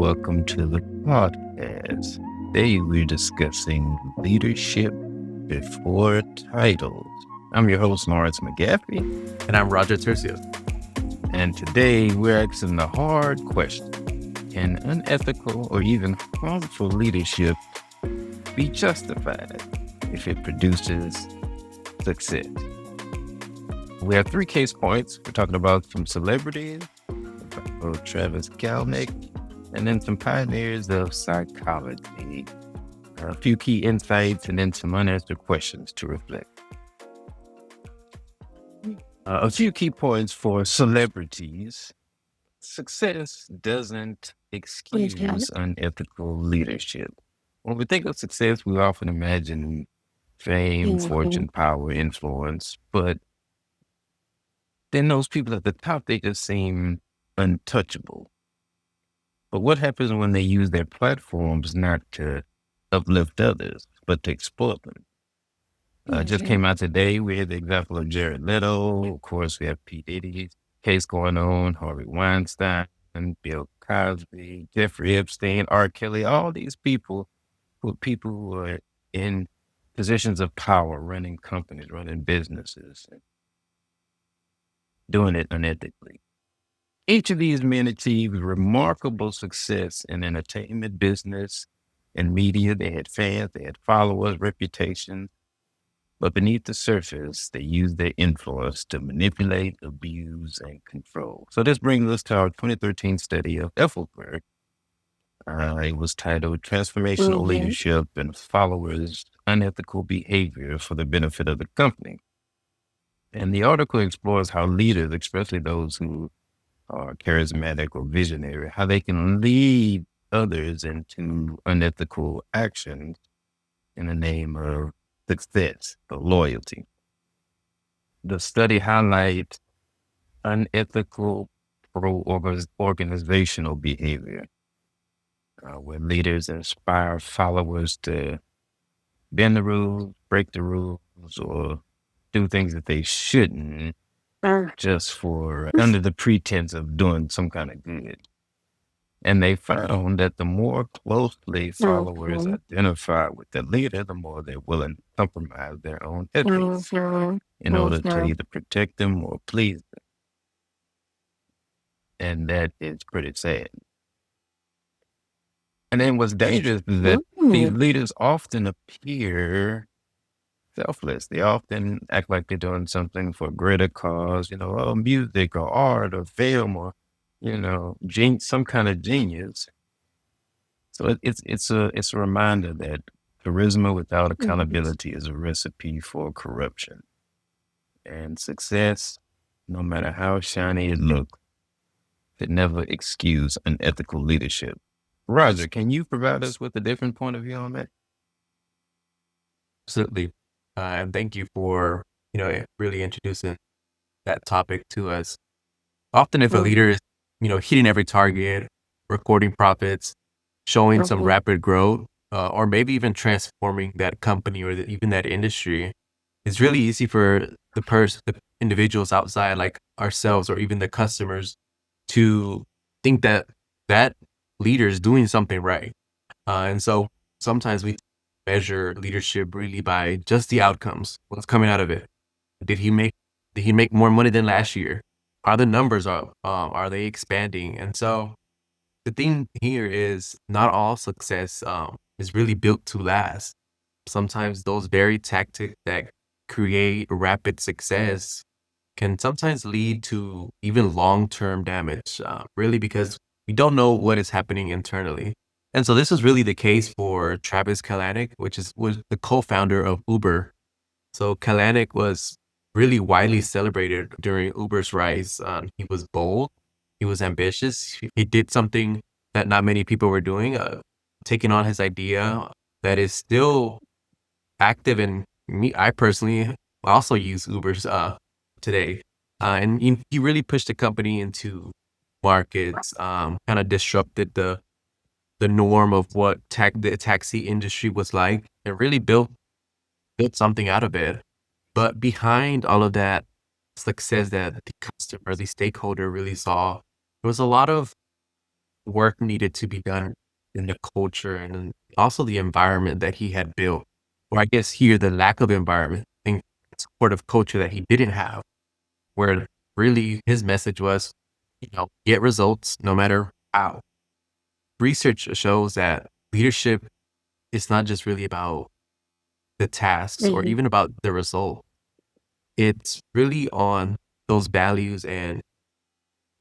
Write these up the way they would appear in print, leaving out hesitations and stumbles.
welcome to the podcast. Today we're discussing leadership before titles. I'm your host, Lawrence McGaffey, And I'm Roger Tercio. and today we're asking the hard question. Can unethical or even harmful leadership be justified if it produces success? We have 3 case points. We're talking about some celebrities, Travis Kalanick, and then some pioneers of psychology. A few key insights and then some unanswered questions to reflect. A few key points for celebrities. Success doesn't excuse unethical leadership. When we think of success, we often imagine fame, fortune, power, influence, but then those people at the top, they just seem untouchable. But what happens when they use their platforms not to uplift others, but to exploit them? Just came out today. We had the example of Jared Leto. Of course, we have P. Diddy's case going on, Harvey Weinstein, Bill Cosby, Jeffrey Epstein, R. Kelly, all these people who are in positions of power, running companies, running businesses, doing it unethically. Each of these men achieved remarkable success in entertainment business and media. They had fans, they had followers, reputation. But beneath the surface, they used their influence to manipulate, abuse, and control. So this brings us to our 2013 study of Ethelbert. It was titled Transformational Leadership and Followers' Unethical Behavior for the Benefit of the Company. And the article explores how leaders, especially those who are charismatic or visionary, how they can lead others into unethical actions in the name of success or loyalty. The study highlights unethical pro-organizational behavior, where leaders inspire followers to bend the rules, break the rules, or do things that they shouldn't, just for under the pretense of doing some kind of good. And they found that the more closely followers identify with the leader, the more they're willing to compromise their own ethics in order to either protect them or please them. And that is pretty sad. And then what's dangerous is that these leaders often appear selfless. They often act like they're doing something for a greater cause, music or art or film or, some kind of genius. So it's a reminder that charisma without accountability is a recipe for corruption. And success, no matter how shiny it looks, could never excuse unethical leadership. Roger, can you provide us with a different point of view on that? Absolutely. And thank you for, really introducing that topic to us. Often if a leader is, hitting every target, recording profits, showing some rapid growth, or maybe even transforming that company or even that industry, it's really easy for the individuals outside like ourselves or even the customers to think that that leader is doing something right. And so sometimes we measure leadership really by just the outcomes. What's coming out of it? Did he make more money than last year? Are the numbers up? Are they expanding? And so the thing here is not all success is really built to last. Sometimes those very tactics that create rapid success can sometimes lead to even long-term damage, really because we don't know what is happening internally. And so this is really the case for Travis Kalanick, was the co-founder of Uber. So Kalanick was really widely celebrated during Uber's rise. He was bold, he was ambitious, he did something that not many people were doing, taking on his idea that is still active in me. I personally also use Uber's today. And he really pushed the company into markets, kind of disrupted the norm of what the taxi industry was like, and really built something out of it. But behind all of that success that the customer, the stakeholder really saw, there was a lot of work needed to be done in the culture and then also the environment that he had built, or I guess here the lack of environment and supportive culture that he didn't have, where really his message was, get results no matter how. Research shows that leadership is not just really about the tasks or Mhm. even about the result. It's really on those values and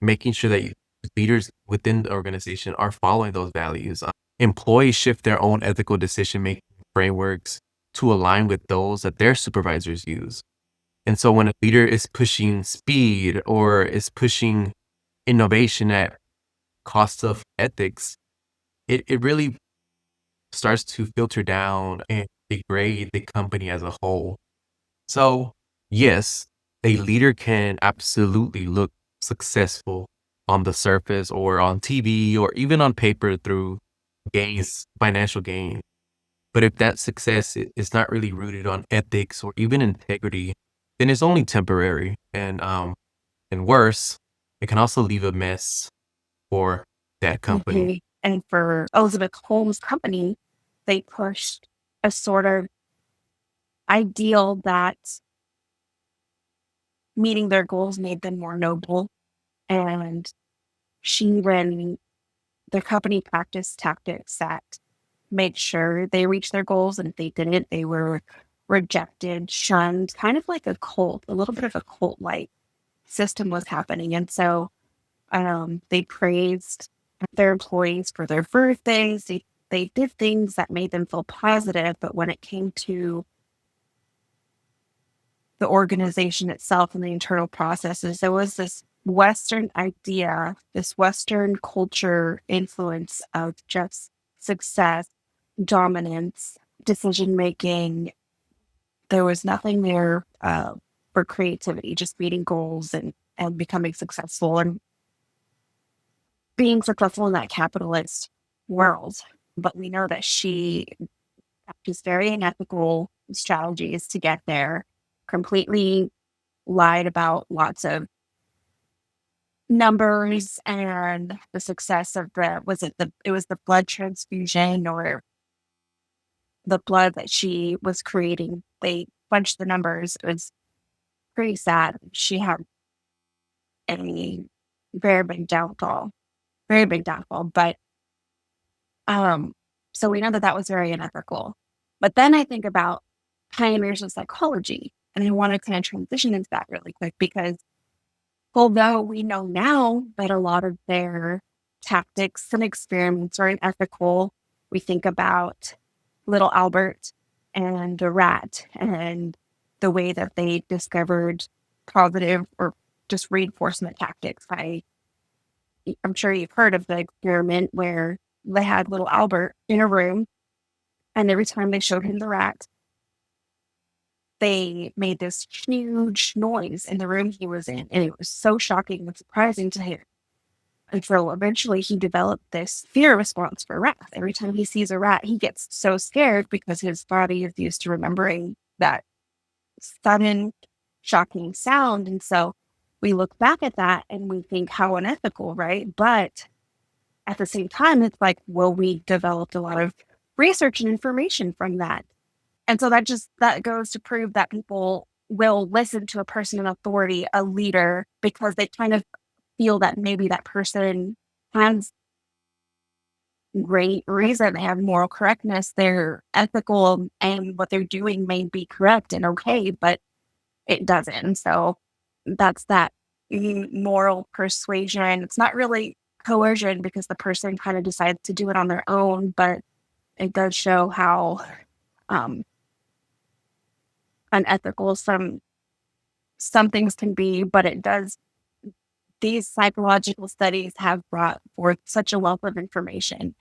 making sure that leaders within the organization are following those values. Employees shift their own ethical decision making frameworks to align with those that their supervisors use. And so when a leader is pushing speed or is pushing innovation at cost of ethics, it really starts to filter down and degrade the company as a whole. So, yes, a leader can absolutely look successful on the surface or on TV or even on paper through gains, financial gain. But if that success is not really rooted on ethics or even integrity, then it's only temporary. And worse, it can also leave a mess for that company. Mhm. And for Elizabeth Holmes' company, they pushed a sort of ideal that meeting their goals made them more noble. And she ran the company practiced tactics that made sure they reached their goals. And if they didn't, they were rejected, shunned, kind of like a cult, a little bit of a cult like system was happening. And so they praised their employees for their birthdays. They did things that made them feel positive, but when it came to the organization itself and the internal processes, there was this Western idea, this Western culture influence of just success, dominance, decision making. There was nothing there for creativity, just meeting goals and becoming successful and being successful in that capitalist world. But we know that she practiced very unethical strategies to get there, completely lied about lots of numbers and the success of it was the blood transfusion or the blood that she was creating. They punched the numbers. It was pretty sad. She had a very big downfall, very big downfall. But Um, so we know that that was very unethical. But then I think about pioneers of psychology, and I want to kind of transition into that really quick because although we know now that a lot of their tactics and experiments are unethical, we think about little Albert and the rat and the way that they discovered positive or just reinforcement tactics. I'm sure you've heard of the experiment where they had little Albert in a room, and every time they showed him the rat, they made this huge noise in the room he was in. And it was so shocking and surprising to him. And so eventually he developed this fear response for rats. Every time he sees a rat, he gets so scared because his body is used to remembering that sudden, shocking sound. And so we look back at that and we think how unethical, right? But at the same time, it's like, well, we developed a lot of research and information from that. And so that goes to prove that people will listen to a person in authority, a leader, because they kind of feel that maybe that person has great reason, they have moral correctness, they're ethical, and what they're doing may be correct and okay, but it doesn't. So that's that moral persuasion. It's not really coercion because the person kind of decides to do it on their own, but it does show how um, unethical some things can be. But it does. These psychological studies have brought forth such a wealth of information.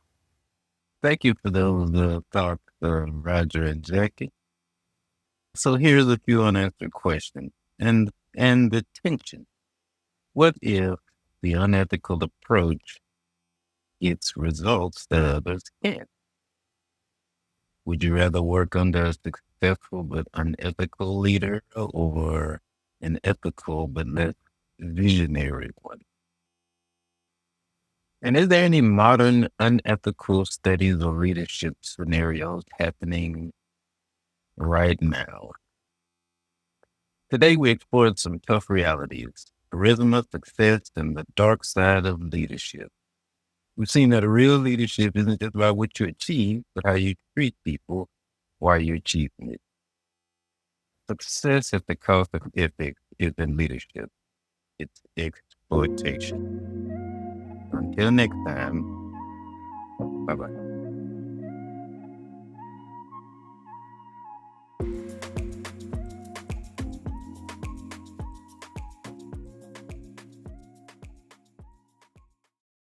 Thank you for those thoughts, Roger and Jackie. So here's a few unanswered questions and the tension. What if the unethical approach gets results that others can't? Would you rather work under a successful but unethical leader or an ethical but less visionary one? And is there any modern unethical studies or leadership scenarios happening right now? Today, we explored some tough realities, charisma, success, and the dark side of leadership. We've seen that real leadership isn't just about what you achieve, but how you treat people while you're achieving it. Success at the cost of ethics isn't leadership, it's exploitation. Until next time, bye bye.